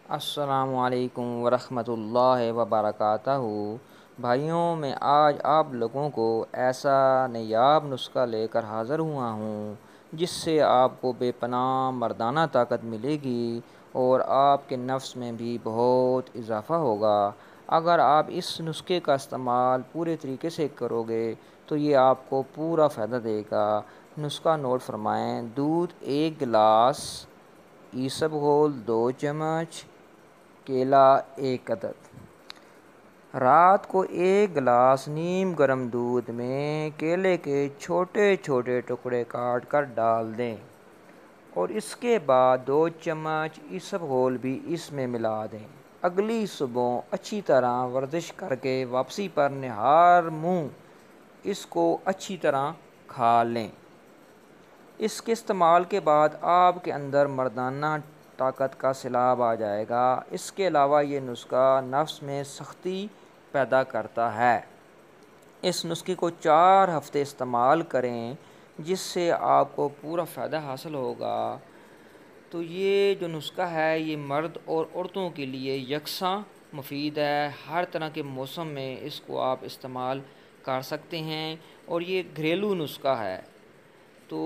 السلام علیکم ورحمۃ اللہ وبرکاتہ۔ بھائیوں، میں آج آپ لوگوں کو ایسا نایاب نسخہ لے کر حاضر ہوا ہوں جس سے آپ کو بے پناہ مردانہ طاقت ملے گی اور آپ کے نفس میں بھی بہت اضافہ ہوگا۔ اگر آپ اس نسخے کا استعمال پورے طریقے سے کرو گے تو یہ آپ کو پورا فائدہ دے گا۔ نسخہ نوٹ فرمائیں: دودھ 1 گلاس، ایسب گھول 2 چمچ، کیلا 1 عدد۔ رات کو 1 گلاس نیم گرم دودھ میں کیلے کے چھوٹے چھوٹے ٹکڑے کاٹ کر ڈال دیں اور اس کے بعد 2 چمچ ایسب گھول بھی اس میں ملا دیں۔ اگلی صبح اچھی طرح ورزش کر کے واپسی پر نہار منہ اس کو اچھی طرح کھا لیں۔ اس کے استعمال کے بعد آپ کے اندر مردانہ طاقت کا سیلاب آ جائے گا۔ اس کے علاوہ یہ نسخہ نفس میں سختی پیدا کرتا ہے۔ اس نسخے کو 4 ہفتے استعمال کریں جس سے آپ کو پورا فائدہ حاصل ہوگا۔ تو یہ جو نسخہ ہے یہ مرد اور عورتوں کے لیے یکساں مفید ہے۔ ہر طرح کے موسم میں اس کو آپ استعمال کر سکتے ہیں اور یہ گھریلو نسخہ ہے، تو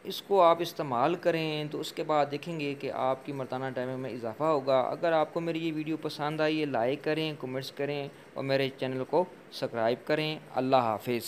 اس کو آپ استعمال کریں تو اس کے بعد دیکھیں گے کہ آپ کی مردانہ ٹائمنگ میں اضافہ ہوگا۔ اگر آپ کو میری یہ ویڈیو پسند آئی ہے لائک کریں، کمنٹس کریں اور میرے چینل کو سبسکرائب کریں۔ اللہ حافظ۔